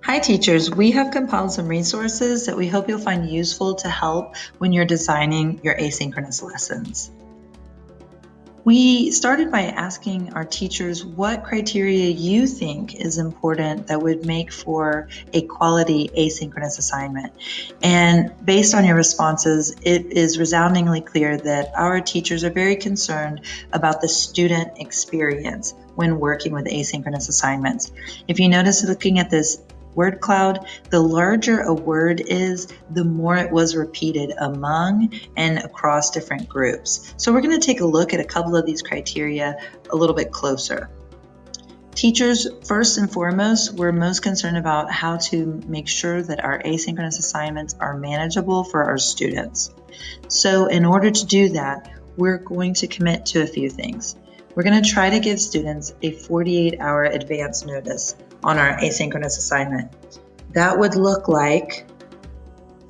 Hi teachers, we have compiled some resources that we hope you'll find useful to help when you're designing your asynchronous lessons. We started by asking our teachers what criteria you think is important that would make for a quality asynchronous assignment. And based on your responses, it is resoundingly clear that our teachers are very concerned about the student experience when working with asynchronous assignments. If you notice looking at this word cloud, the larger a word is, the more it was repeated among and across different groups. So we're going to take a look at a couple of these criteria a little bit closer. Teachers, first and foremost, we're most concerned about how to make sure that our asynchronous assignments are manageable for our students. So in order to do that, we're going to commit to a few things. We're going to try to give students a 48-hour advance notice on our asynchronous assignment. That would look like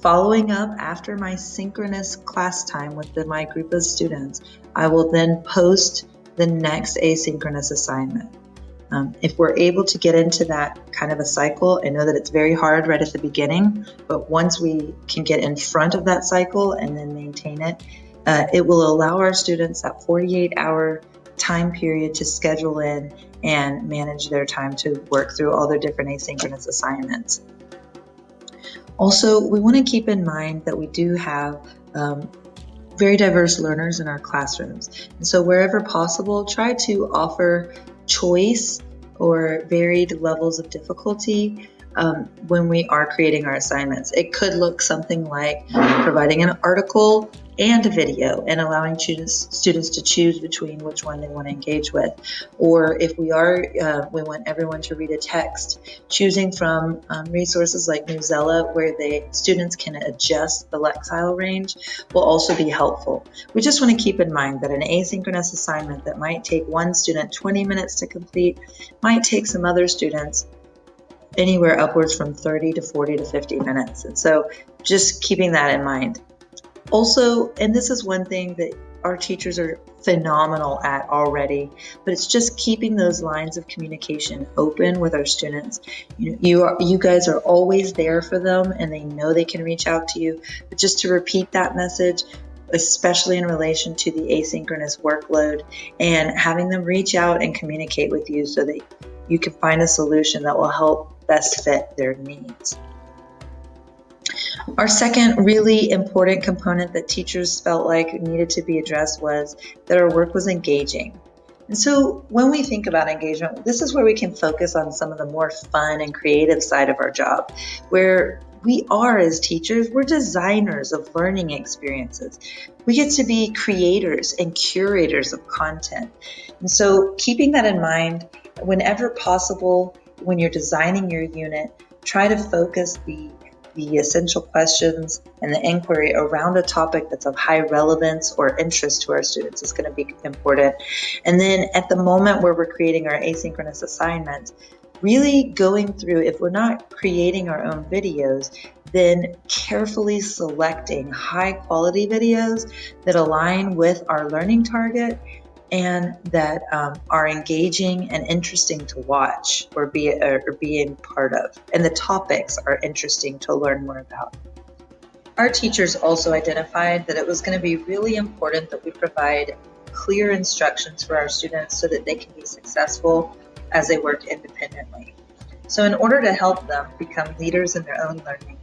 following up after my synchronous class time with my group of students. I will then post the next asynchronous assignment. If we're able to get into that kind of a cycle, I know that it's very hard right at the beginning, but once we can get in front of that cycle and then maintain it, it will allow our students that 48-hour time period to schedule in and manage their time to work through all their different asynchronous assignments. Also, we want to keep in mind that we do have very diverse learners in our classrooms. And so wherever possible, try to offer choice or varied levels of difficulty when we are creating our assignments. It could look something like providing an article and a video and allowing students to choose between which one they want to engage with. Or if we want everyone to read a text, choosing from resources like Newsella where students can adjust the lexile range will also be helpful. We just want to keep in mind that an asynchronous assignment that might take one student 20 minutes to complete might take some other students anywhere upwards from 30 to 40 to 50 minutes. And so just keeping that in mind. Also, and this is one thing that our teachers are phenomenal at already, but it's just keeping those lines of communication open with our students. You guys are always there for them and they know they can reach out to you, but just to repeat that message, especially in relation to the asynchronous workload, and having them reach out and communicate with you so that you can find a solution that will help best fit their needs. Our second really important component that teachers felt like needed to be addressed was that our work was engaging. And so when we think about engagement, this is where we can focus on some of the more fun and creative side of our job, where we are as teachers, we're designers of learning experiences. We get to be creators and curators of content. And so keeping that in mind, whenever possible, when you're designing your unit, try to focus the essential questions and the inquiry around a topic that's of high relevance or interest to our students is going to be important. And then at the moment where we're creating our asynchronous assignments, really going through, if we're not creating our own videos, then carefully selecting high quality videos that align with our learning target and that are engaging and interesting to watch or being part of, and the topics are interesting to learn more about. Our teachers also identified that it was going to be really important that we provide clear instructions for our students so that they can be successful as they work independently. So in order to help them become leaders in their own learning,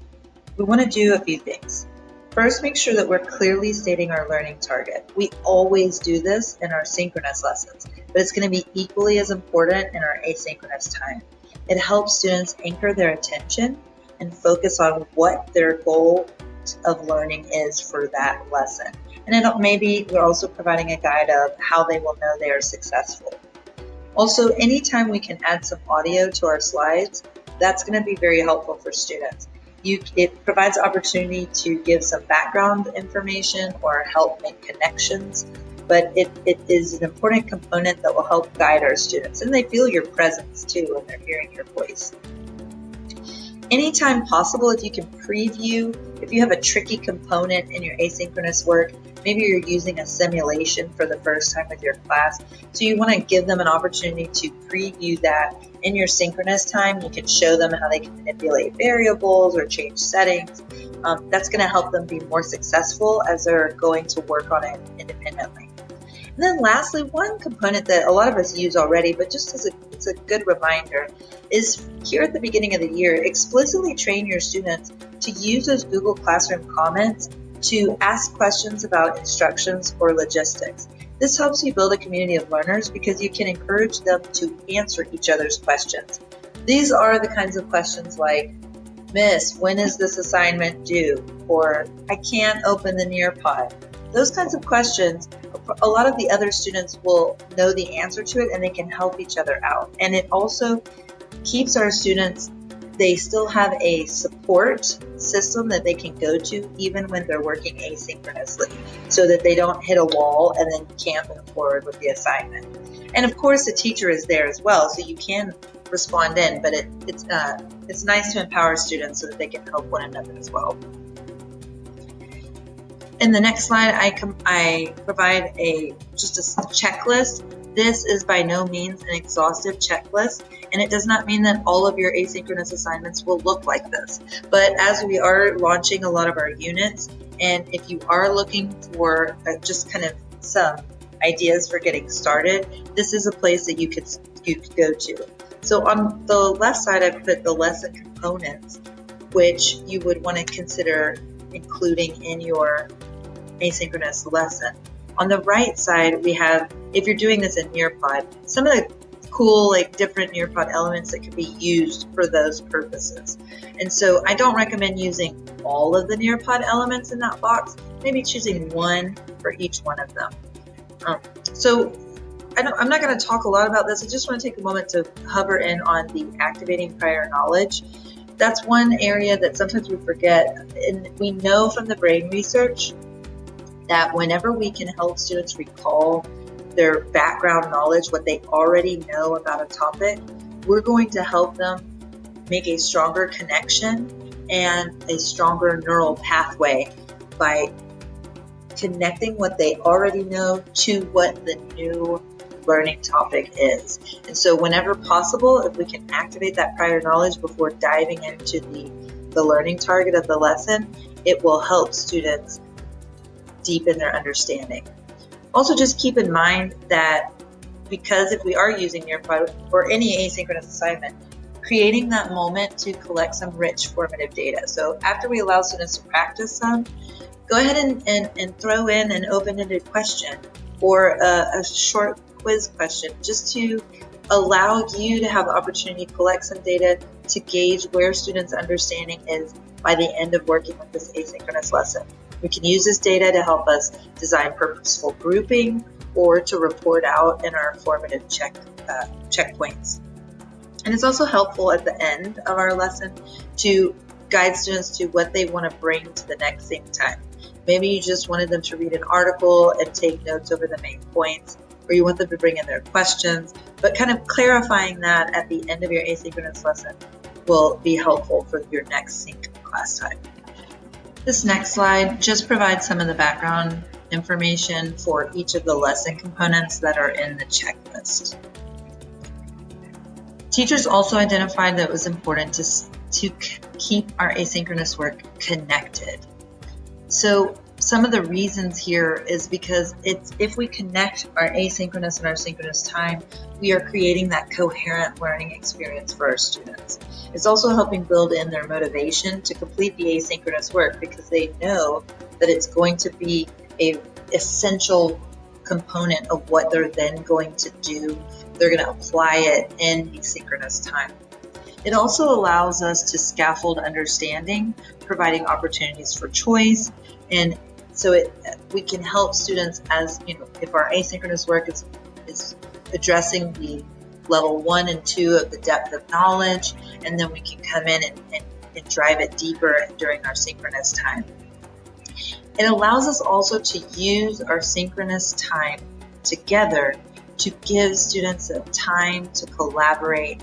we want to do a few things. First, make sure that we're clearly stating our learning target. We always do this in our synchronous lessons, but it's going to be equally as important in our asynchronous time. It helps students anchor their attention and focus on what their goal of learning is for that lesson. And maybe we're also providing a guide of how they will know they are successful. Also, anytime we can add some audio to our slides, that's going to be very helpful for students. It provides opportunity to give some background information or help make connections, but it is an important component that will help guide our students, and they feel your presence too when they're hearing your voice. Anytime possible, if you can preview, if you have a tricky component in your asynchronous work, Maybe you're using a simulation for the first time with your class. So you want to give them an opportunity to preview that in your synchronous time. You can show them how they can manipulate variables or change settings. That's going to help them be more successful as they're going to work on it independently. And then lastly, one component that a lot of us use already, but just as it's a good reminder, is here at the beginning of the year, explicitly train your students to use those Google Classroom comments to ask questions about instructions or logistics. This helps you build a community of learners because you can encourage them to answer each other's questions. These are the kinds of questions like, Miss, when is this assignment due? Or I can't open the Nearpod. Those kinds of questions, a lot of the other students will know the answer to it and they can help each other out. And it also keeps our students, they still have a support system that they can go to even when they're working asynchronously, so that they don't hit a wall and then can't move forward with the assignment. And of course, the teacher is there as well, so you can respond in, but it's nice to empower students so that they can help one another as well. In the next slide, I provide just a checklist. This is by no means an exhaustive checklist, and it does not mean that all of your asynchronous assignments will look like this. But as we are launching a lot of our units, and if you are looking for just kind of some ideas for getting started, this is a place that you could go to. So on the left side, I've put the lesson components, which you would want to consider including in your asynchronous lesson. On the right side, we have, if you're doing this in Nearpod, some of the cool, different Nearpod elements that could be used for those purposes. And so I don't recommend using all of the Nearpod elements in that box, maybe choosing one for each one of them. So I'm not going to talk a lot about this. I just want to take a moment to hover in on the activating prior knowledge. That's one area that sometimes we forget, and we know from the brain research that whenever we can help students recall their background knowledge, what they already know about a topic, we're going to help them make a stronger connection and a stronger neural pathway by connecting what they already know to what the new learning topic is. And so whenever possible, if we can activate that prior knowledge before diving into the learning target of the lesson, it will help students deepen their understanding. Also, just keep in mind that because if we are using Nearpod or any asynchronous assignment, creating that moment to collect some rich formative data. So after we allow students to practice some, go ahead and throw in an open-ended question or a short quiz question, just to allow you to have the opportunity to collect some data to gauge where students' understanding is by the end of working with this asynchronous lesson. We can use this data to help us design purposeful grouping or to report out in our formative checkpoints. And it's also helpful at the end of our lesson to guide students to what they want to bring to the next sync time. Maybe you just wanted them to read an article and take notes over the main points, or you want them to bring in their questions, but kind of clarifying that at the end of your asynchronous lesson will be helpful for your next sync class time. This next slide just provides some of the background information for each of the lesson components that are in the checklist. Teachers also identified that it was important to keep our asynchronous work connected. So some of the reasons here is because if we connect our asynchronous and our synchronous time, we are creating that coherent learning experience for our students. It's also helping build in their motivation to complete the asynchronous work because they know that it's going to be an essential component of what they're then going to do. They're going to apply it in the synchronous time. It also allows us to scaffold understanding, providing opportunities for choice, and so we can help students as, if our asynchronous work is addressing the level 1 and 2 of the depth of knowledge, and then we can come in and drive it deeper during our synchronous time. It allows us also to use our synchronous time together to give students the time to collaborate,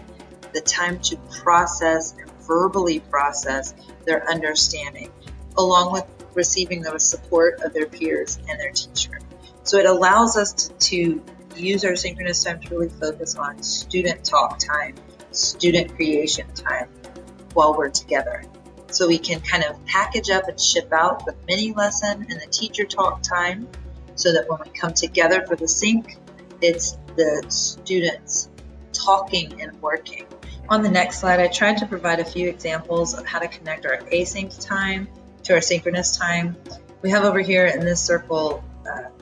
the time to process and verbally process their understanding, along with receiving the support of their peers and their teacher. So it allows us to use our synchronous time to really focus on student talk time, student creation time while we're together. So we can kind of package up and ship out the mini lesson and the teacher talk time so that when we come together for the sync, it's the students talking and working. On the next slide, I tried to provide a few examples of how to connect our async time to our synchronous time. We have over here in this circle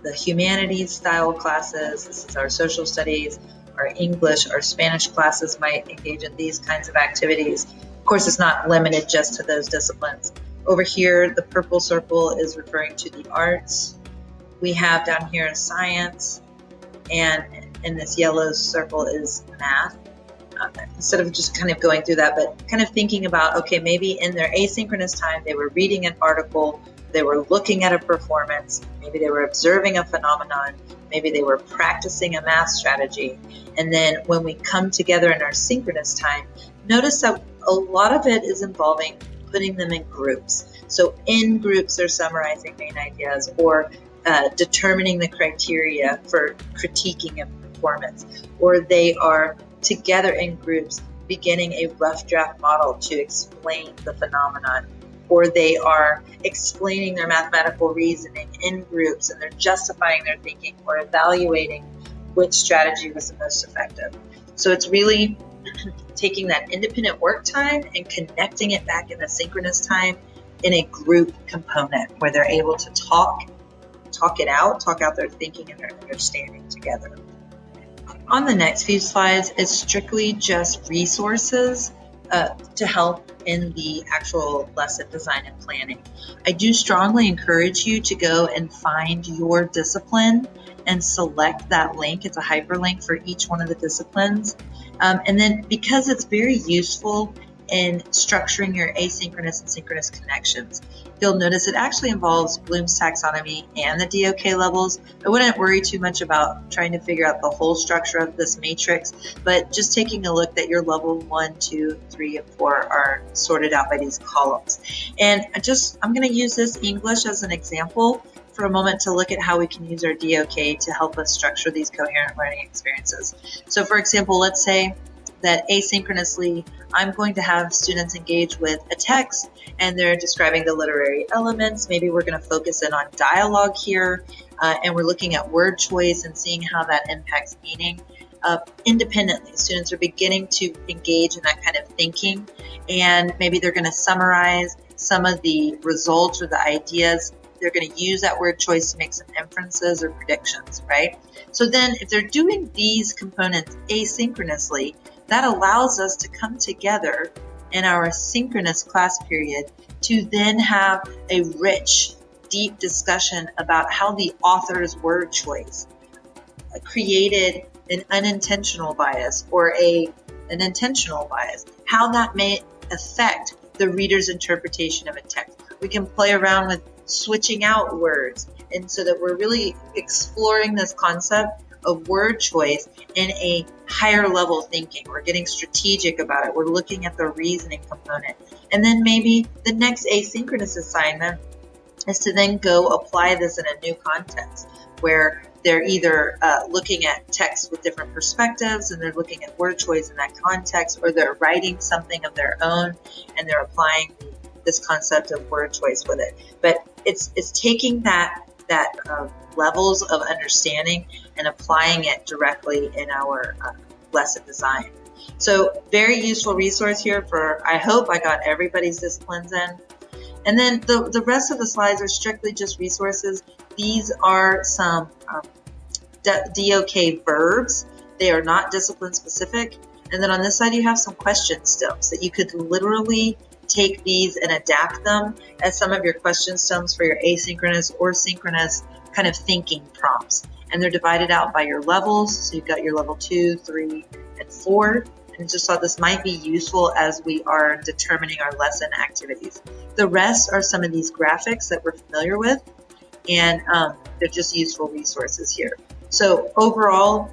the humanities style classes. This is our social studies, our English, our Spanish classes might engage in these kinds of activities. Of course, it's not limited just to those disciplines. Over here, the purple circle is referring to the arts. We have down here science, and in this yellow circle is math. Instead of just kind of going through that, but kind of thinking about, okay, maybe in their asynchronous time, they were reading an article, they were looking at a performance, maybe they were observing a phenomenon, maybe they were practicing a math strategy. And then when we come together in our synchronous time, notice that a lot of it is involving putting them in groups. So in groups, they're summarizing main ideas or determining the criteria for critiquing a performance, or they are together in groups beginning a rough draft model to explain the phenomenon, or they are explaining their mathematical reasoning in groups and they're justifying their thinking or evaluating which strategy was the most effective. So it's really taking that independent work time and connecting it back in the synchronous time in a group component where they're able to talk out their thinking and their understanding together. On the next few slides, it's strictly just resources to help in the actual lesson design and planning. I do strongly encourage you to go and find your discipline and select that link. It's a hyperlink for each one of the disciplines. And then because it's very useful in structuring your asynchronous and synchronous connections. You'll notice it actually involves Bloom's taxonomy and the DOK levels. I wouldn't worry too much about trying to figure out the whole structure of this matrix, but just taking a look that your level 1, 2, 3, and 4 are sorted out by these columns. And I'm going to use this English as an example for a moment to look at how we can use our DOK to help us structure these coherent learning experiences. So for example, let's say that asynchronously, I'm going to have students engage with a text and they're describing the literary elements. Maybe we're going to focus in on dialogue here, and we're looking at word choice and seeing how that impacts meaning. Independently, students are beginning to engage in that kind of thinking, and maybe they're going to summarize some of the results or the ideas. They're going to use that word choice to make some inferences or predictions, right? So then if they're doing these components asynchronously, that allows us to come together in our synchronous class period to then have a rich, deep discussion about how the author's word choice created an unintentional bias or an intentional bias, how that may affect the reader's interpretation of a text. We can play around with switching out words, and so that we're really exploring this concept of word choice in a higher level thinking. We're getting strategic about it. We're looking at the reasoning component. And then maybe the next asynchronous assignment is to then go apply this in a new context where they're either looking at text with different perspectives and they're looking at word choice in that context, or they're writing something of their own and they're applying this concept of word choice with it. But it's taking that levels of understanding and applying it directly in our lesson design. So very useful resource here for, I hope I got everybody's disciplines in. And then the rest of the slides are strictly just resources. These are some DOK verbs. They are not discipline specific. And then on this side, you have some question stumps that you could literally take these and adapt them as some of your question stumps for your asynchronous or synchronous kind of thinking prompts. And they're divided out by your levels. So you've got your level 2, 3, and 4. And just thought this might be useful as we are determining our lesson activities. The rest are some of these graphics that we're familiar with, and they're just useful resources here. So overall,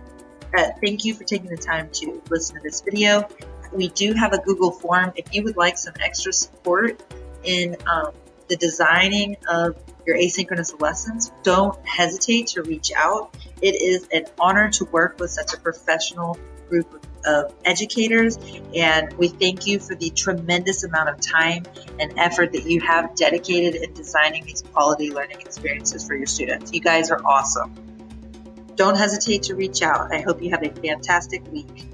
thank you for taking the time to listen to this video. We do have a Google form if you would like some extra support in the designing of your asynchronous lessons, don't hesitate to reach out. It is an honor to work with such a professional group of educators, and we thank you for the tremendous amount of time and effort that you have dedicated in designing these quality learning experiences for your students. You guys are awesome. Don't hesitate to reach out. I hope you have a fantastic week.